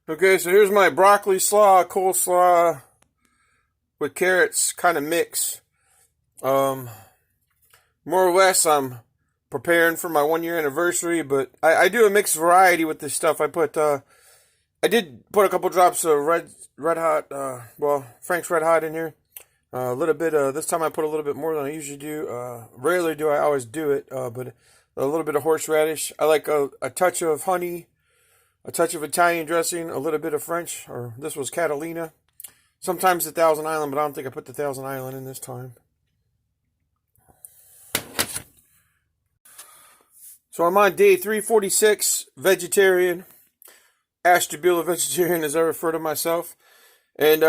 Okay, so here's my broccoli slaw, coleslaw with carrots kind of mix. Um, More or less, I'm preparing for my 1 year anniversary, but I do a mixed variety with this stuff. I did put a couple drops of red hot, Frank's Red Hot in here. A little bit. This time I put a little bit more than I usually do. Rarely do I always do it, but a little bit of horseradish. I like a touch of honey, a touch of Italian dressing, a little bit of French, or this was Catalina. Sometimes the Thousand Island, but I don't think I put the Thousand Island in this time. So I'm on day 346, vegetarian. Ashtabula-Vegetarian, as I refer to myself. And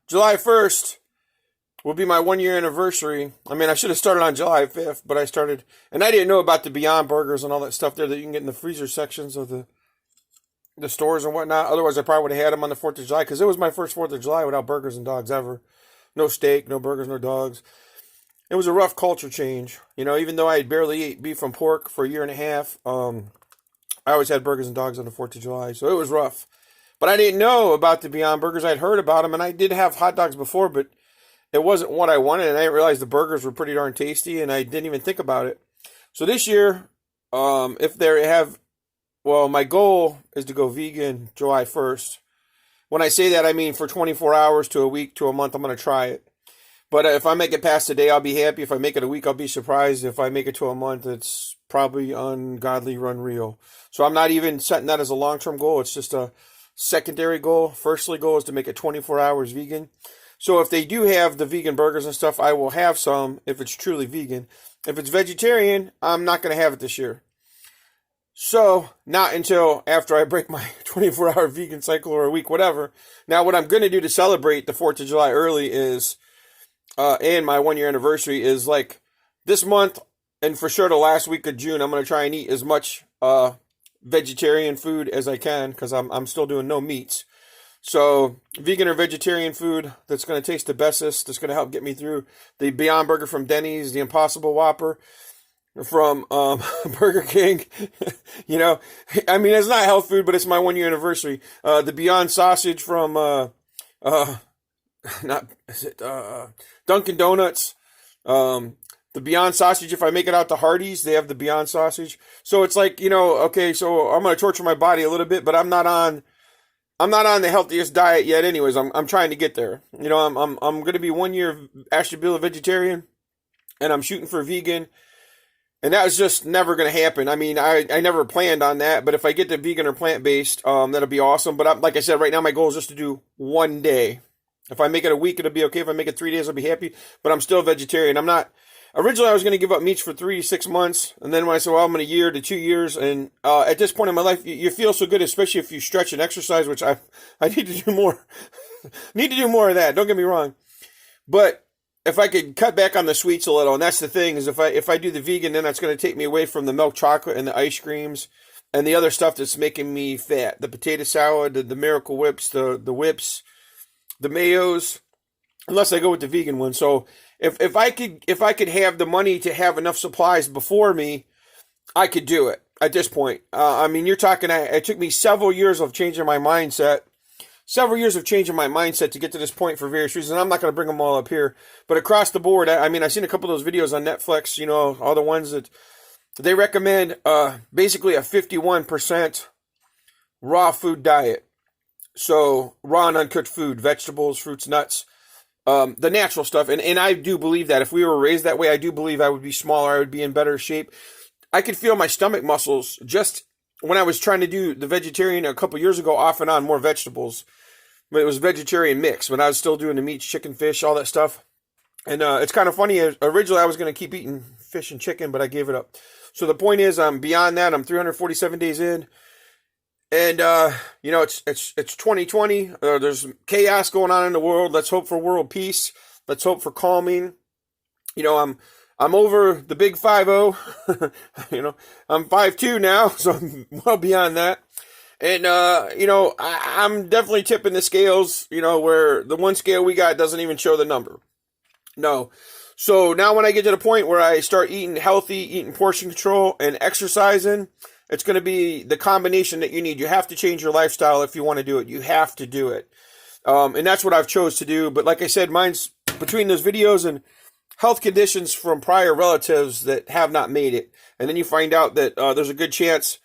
July 1st will be my 1 year anniversary. I mean, I should have started on July 5th, but I started, and I didn't know about the Beyond Burgers and all that stuff there that you can get in the freezer sections of the stores and whatnot. Otherwise, I probably would have had them on the 4th of July, because it was my first 4th of July without burgers and dogs ever. No steak, no burgers, no dogs. It was a rough culture change. You know, even though I had barely ate beef and pork for a year and a half, I always had burgers and dogs on the 4th of July, so it was rough. But I didn't know about the Beyond Burgers. I'd heard about them, and I did have hot dogs before, but it wasn't what I wanted, and I didn't realize the burgers were pretty darn tasty, and I didn't even think about it. So this year, my goal is to go vegan July 1st. When I say that, I mean for 24 hours to a week to a month, I'm going to try it. But if I make it past a day, I'll be happy. If I make it a week, I'll be surprised. If I make it to a month, it's probably ungodly, unreal. So I'm not even setting that as a long-term goal. It's just a secondary goal. Firstly goal is to make it 24 hours vegan. So if they do have the vegan burgers and stuff, I will have some if it's truly vegan. If it's vegetarian, I'm not going to have it this year. So not until after I break my 24-hour vegan cycle or a week, whatever. Now what I'm going to do to celebrate the 4th of July early is... and my 1 year anniversary is like this month, and for sure the last week of June, I'm going to try and eat as much vegetarian food as I can, because I'm still doing no meats. So vegan or vegetarian food that's going to taste the bestest, that's going to help get me through the Beyond Burger from Denny's, the Impossible Whopper from Burger King. You know, I mean, it's not health food, but it's my 1 year anniversary. The Beyond Sausage from not is it Dunkin' Donuts. The Beyond Sausage, if I make it out to Hardee's, they have the Beyond Sausage. So it's like, you know, okay, so I'm gonna torture my body a little bit, but I'm not on the healthiest diet yet anyways. I'm trying to get there. You know, I'm gonna be 1 year Ashtabula-Vegetarian, and I'm shooting for vegan. And that was just never going to happen. I mean, I never planned on that. But if I get to vegan or plant-based, that'll be awesome. But like I said, right now my goal is just to do 1 day. If I make it a week, it'll be okay. If I make it 3 days, I'll be happy. But I'm still vegetarian. Originally, I was going to give up meats for 3 to 6 months. And then when I said, well, I'm in a year to 2 years. And at this point in my life, you feel so good, especially if you stretch and exercise, which I need to do more. Need to do more of that. Don't get me wrong. But if I could cut back on the sweets a little, and that's the thing, is if I do the vegan, then that's going to take me away from the milk chocolate and the ice creams and the other stuff that's making me fat. The potato salad, the Miracle Whips, the whips, the mayos, unless I go with the vegan one. So if I could have the money to have enough supplies before me, I could do it at this point. I mean, you're talking, it took me several years of changing my mindset. Several years of changing my mindset to get to this point for various reasons. I'm not going to bring them all up here. But across the board, I mean, I've seen a couple of those videos on Netflix, you know, all the ones that they recommend basically a 51% raw food diet. So raw and uncooked food, vegetables, fruits, nuts, the natural stuff. And I do believe that if we were raised that way, I do believe I would be smaller. I would be in better shape. I could feel my stomach muscles just when I was trying to do the vegetarian a couple years ago, off and on, more vegetables. But it was vegetarian mix when I was still doing the meats, chicken, fish, all that stuff. And it's kind of funny. Originally, I was going to keep eating fish and chicken, but I gave it up. So the point is, I'm beyond that. I'm 347 days in. And, you know, it's 2020. There's chaos going on in the world. Let's hope for world peace. Let's hope for calming. You know, I'm over the big 5-0. You know, I'm 5'2" now, so I'm well beyond that. And, you know, I'm definitely tipping the scales, you know, where the one scale we got doesn't even show the number. No. So now when I get to the point where I start eating healthy, eating portion control, and exercising, It's going to be the combination that you need. You have to change your lifestyle if you want to do it. You have to do it. And that's what I've chose to do. But like I said, mine's between those videos and health conditions from prior relatives that have not made it. And then you find out that there's a good chance,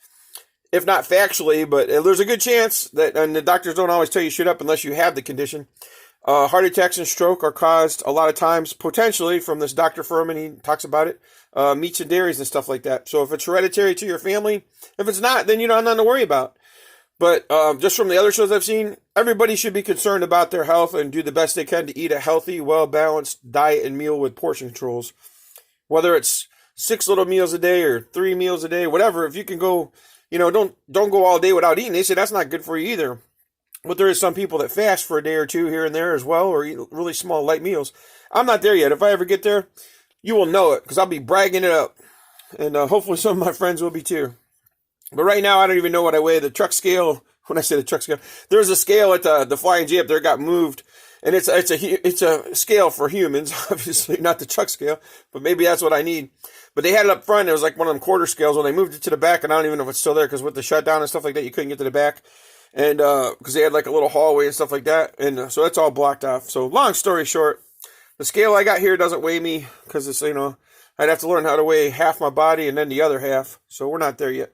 if not factually, but there's a good chance that, and the doctors don't always tell you shut up unless you have the condition. Heart attacks and stroke are caused a lot of times potentially from this Dr. Furman. He talks about it, meats and dairies and stuff like that. So if it's hereditary to your family, if it's not, then you don't have nothing to worry about. But just from the other shows I've seen, everybody should be concerned about their health and do the best they can to eat a healthy, well-balanced diet and meal with portion controls. Whether it's 6 little meals a day or 3 meals a day, whatever. If you can go, don't go all day without eating. They say that's not good for you either. But there is some people that fast for a day or two here and there as well, or eat really small, light meals. I'm not there yet. If I ever get there, you will know it because I'll be bragging it up. And hopefully some of my friends will be too. But right now, I don't even know what I weigh. The truck scale, when I say the truck scale, there's a scale at the Flying J up there got moved. And it's a scale for humans, obviously, not the truck scale. But maybe that's what I need. But they had it up front. It was like one of them quarter scales. When they moved it to the back, and I don't even know if it's still there because with the shutdown and stuff like that, you couldn't get to the back. And because they had like a little hallway and stuff like that. And so that's all blocked off. So long story short, the scale I got here doesn't weigh me because it's, I'd have to learn how to weigh half my body and then the other half. So we're not there yet.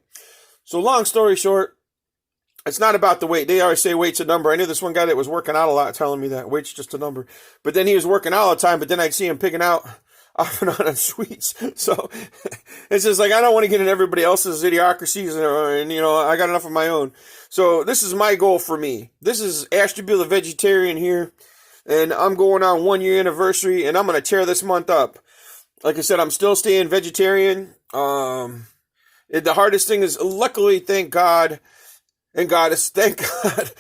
So long story short, it's not about the weight. They always say weight's a number. I knew this one guy that was working out a lot telling me that weight's just a number. But then he was working out all the time, but then I'd see him picking out off and on sweets. So it's just like, I don't want to get in everybody else's idiocracies and I got enough of my own. So this is my goal for me. This is Ashtabula-Vegetarian here. And I'm going on 1 year anniversary and I'm going to tear this month up. Like I said, I'm still staying vegetarian. The hardest thing is, luckily, thank God, and Goddess, thank God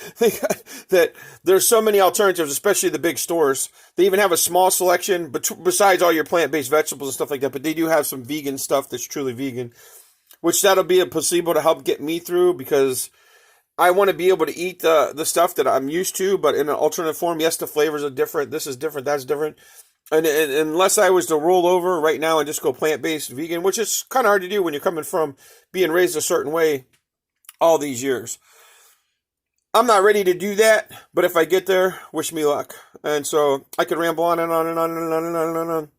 that there's so many alternatives, especially the big stores. They even have a small selection, besides all your plant-based vegetables and stuff like that, but they do have some vegan stuff that's truly vegan, which that'll be a placebo to help get me through, because I want to be able to eat the stuff that I'm used to, but in an alternate form. Yes, the flavors are different. This is different. That's different. And unless I was to roll over right now and just go plant-based vegan, which is kind of hard to do when you're coming from being raised a certain way all these years. I'm not ready to do that, but if I get there, wish me luck. And so I could ramble on and on and on and on and on and on.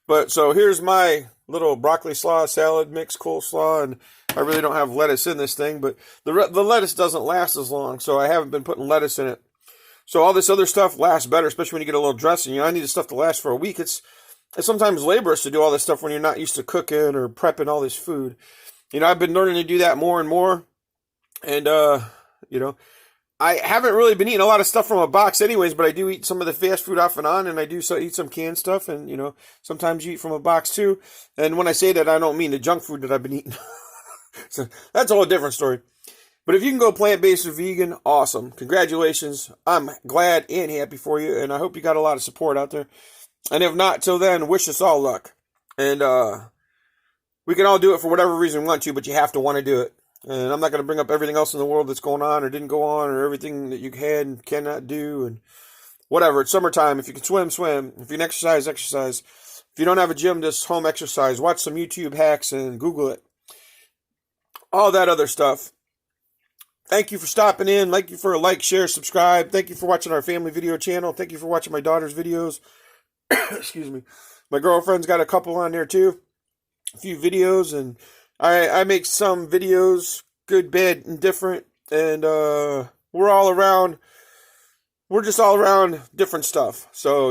But so here's my little broccoli slaw salad mix, coleslaw, and I really don't have lettuce in this thing, but the lettuce doesn't last as long, so I haven't been putting lettuce in it. So all this other stuff lasts better, especially when you get a little dressing. I need the stuff to last for a week. It's sometimes laborious to do all this stuff when you're not used to cooking or prepping all this food. I've been learning to do that more and more. And, I haven't really been eating a lot of stuff from a box anyways, but I do eat some of the fast food off and on, and I do eat some canned stuff, and, sometimes you eat from a box too. And when I say that, I don't mean the junk food that I've been eating. So that's a whole different story. But if you can go plant-based or vegan, awesome. Congratulations. I'm glad and happy for you, and I hope you got a lot of support out there. And if not, till then, wish us all luck. And we can all do it for whatever reason we want to, but you have to want to do it. And I'm not going to bring up everything else in the world that's going on or didn't go on, or everything that you can and cannot do, and whatever. It's summertime. If you can swim, swim. If you can exercise, exercise. If you don't have a gym, just home exercise. Watch some YouTube hacks and Google it. All that other stuff. Thank you for stopping in. Thank you for a like, share, subscribe. Thank you for watching our family video channel. Thank you for watching my daughter's videos. Excuse me. My girlfriend's got a couple on there too. A few videos, and I make some videos, good, bad, and different. And we're just all around different stuff. So,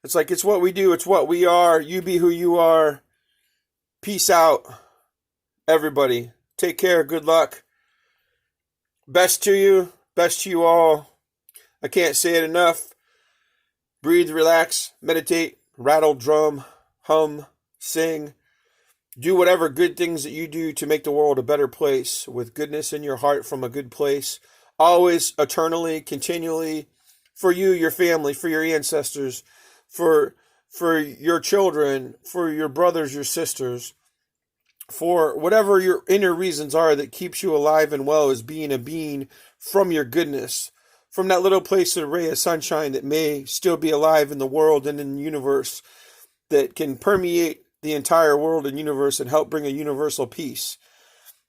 it's like, it's what we do. It's what we are. You be who you are. Peace out, everybody. Take care. Good luck. Best to you. Best to you all. I can't say it enough. Breathe, relax, meditate, rattle, drum, hum, sing. Do whatever good things that you do to make the world a better place, with goodness in your heart from a good place. Always, eternally, continually, for you, your family, for your ancestors, for your children, for your brothers, your sisters, for whatever your inner reasons are that keeps you alive and well, as being a being from your goodness, from that little place of ray of sunshine that may still be alive in the world and in the universe, that can permeate the entire world and universe and help bring a universal peace.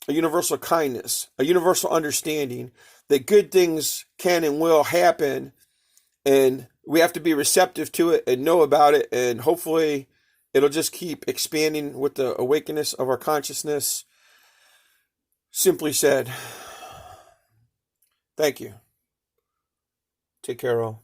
a universal kindness, a universal understanding that good things can and will happen, and we have to be receptive to it and know about it, and hopefully it'll just keep expanding with the awakeness of our consciousness. Simply said, thank you. Take care, all.